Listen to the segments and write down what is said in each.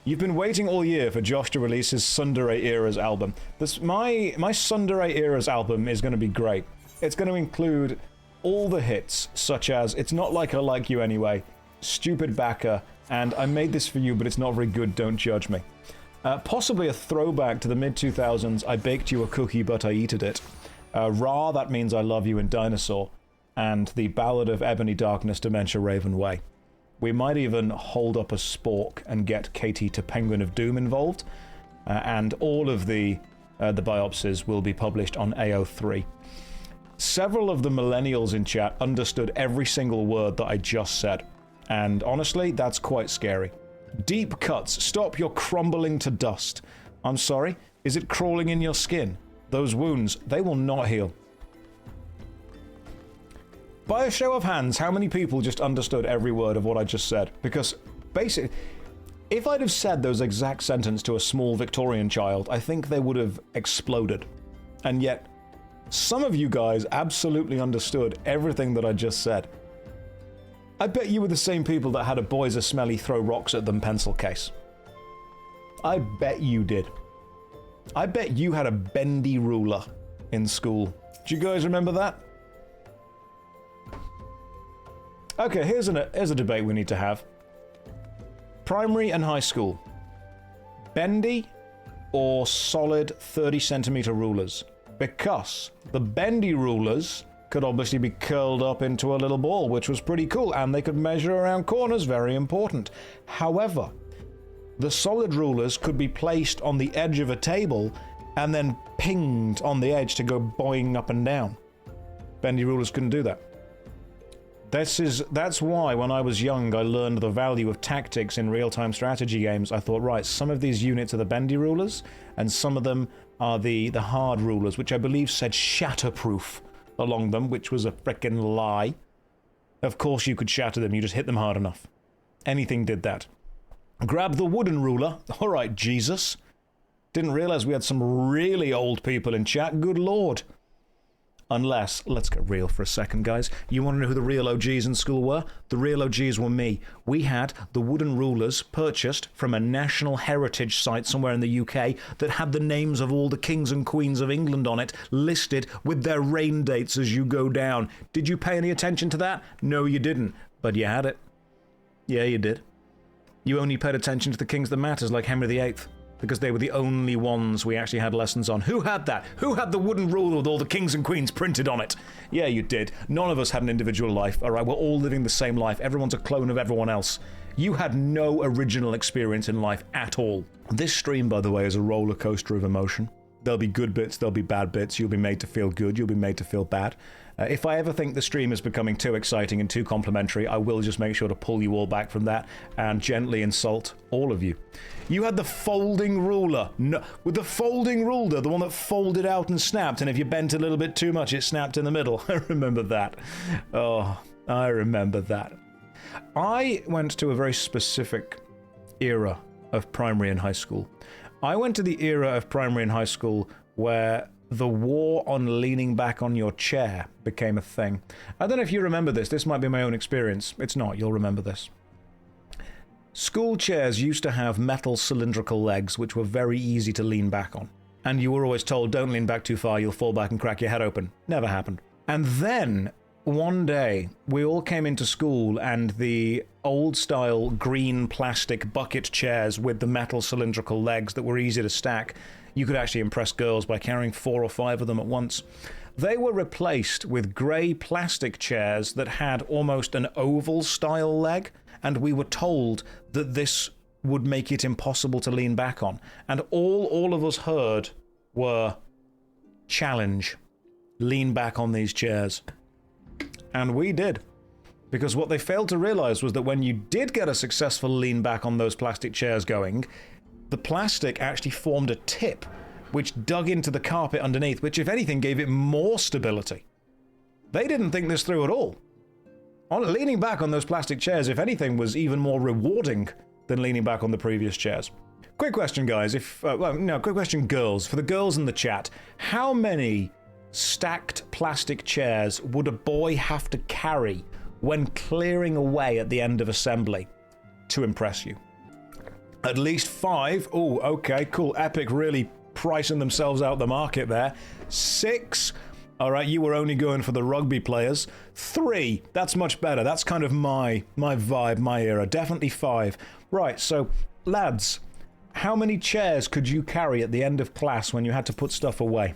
You've been waiting all year for Josh to release his Tsundere Eras album. My Tsundere Eras album is going to be great. It's going to include all the hits, such as It's Not Like I Like You Anyway, Stupid Baka, and I Made This For You But It's Not Very Good, Don't Judge Me. Possibly a throwback to the mid-2000s, I Baked You a Cookie But I Eated It. Ra, That Means I Love You in Dinosaur, and the Ballad of Ebony Darkness, Dementia Raven Way. We might even hold up a spork and get Katie to Penguin of Doom involved, and all of the biopsies will be published on AO3. Several of the millennials in chat understood every single word that I just said, and honestly, that's quite scary. Deep cuts, stop, you're crumbling to dust. I'm sorry, is it crawling in your skin? Those wounds, they will not heal. By a show of hands, how many people just understood every word of what I just said? Because, basically, if I'd have said those exact sentences to a small Victorian child, I think they would have exploded. And yet, some of you guys absolutely understood everything that I just said. I bet you were the same people that had a boys are smelly throw rocks at them pencil case. I bet you did. I bet you had a bendy ruler in school. Do you guys remember that? Okay, here's a debate we need to have. Primary and high school. Bendy or solid 30cm rulers? Because the bendy rulers could obviously be curled up into a little ball, which was pretty cool, and they could measure around corners, very important. However, the solid rulers could be placed on the edge of a table and then pinged on the edge to go boing up and down. Bendy rulers couldn't do that. That's why when I was young I learned the value of tactics in real-time strategy games. I thought, right, some of these units are the bendy rulers and some of them are the hard rulers, which I believe said shatterproof along them, which was a frickin' lie. Of course you could shatter them, you just hit them hard enough. Anything did that. Grab the wooden ruler. Alright, Jesus. Didn't realize we had some really old people in chat, good lord. Unless, let's get real for a second, guys. You want to know who the real OGs in school were? The real OGs were me. We had the wooden rulers purchased from a national heritage site somewhere in the UK that had the names of all the kings and queens of England on it, listed with their reign dates as you go down. Did you pay any attention to that? No, you didn't. But you had it. Yeah, you did. You only paid attention to the kings that matters, like Henry VIII. Because they were the only ones we actually had lessons on. Who had that? Who had the wooden rule with all the kings and queens printed on it? Yeah, you did. None of us had an individual life, alright? We're all living the same life. Everyone's a clone of everyone else. You had no original experience in life at all. This stream, by the way, is a roller coaster of emotion. There'll be good bits, there'll be bad bits. You'll be made to feel good, you'll be made to feel bad. If I ever think the stream is becoming too exciting and too complimentary, I will just make sure to pull you all back from that and gently insult all of you. You had the folding ruler. No, with the folding ruler, the one that folded out and snapped, and if you bent a little bit too much, it snapped in the middle. I remember that. Oh, I remember that. I went to a very specific era of primary and high school. I went to the era of primary and high school where the war on leaning back on your chair became a thing. I don't know if you remember this. This might be my own experience. It's not. You'll remember this. School chairs used to have metal cylindrical legs which were very easy to lean back on. And you were always told, don't lean back too far, you'll fall back and crack your head open. Never happened. And then, one day, we all came into school and the old-style green plastic bucket chairs with the metal cylindrical legs that were easy to stack, you could actually impress girls by carrying 4 or 5 of them at once. They were replaced with grey plastic chairs that had almost an oval-style leg, and we were told that this would make it impossible to lean back on. And all of us heard were, challenge, lean back on these chairs. And we did. Because what they failed to realize was that when you did get a successful lean back on those plastic chairs going, the plastic actually formed a tip which dug into the carpet underneath, which if anything gave it more stability. They didn't think this through at all. Leaning back on those plastic chairs, if anything, was even more rewarding than leaning back on the previous chairs. Quick question, guys. Quick question, girls. For the girls in the chat, how many stacked plastic chairs would a boy have to carry when clearing away at the end of assembly to impress you? At least 5. Oh, okay, cool. Epic really pricing themselves out the market there. 6. All right, you were only going for the rugby players. 3. That's much better. That's kind of my vibe, my era. Definitely 5. Right, so, lads, how many chairs could you carry at the end of class when you had to put stuff away?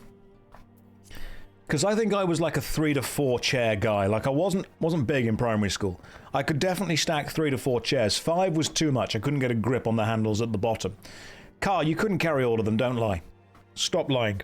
Because I think I was like a 3 to 4 chair guy. Like, I wasn't big in primary school. I could definitely stack 3 to 4 chairs. 5 was too much. I couldn't get a grip on the handles at the bottom. Car, you couldn't carry all of them, don't lie. Stop lying.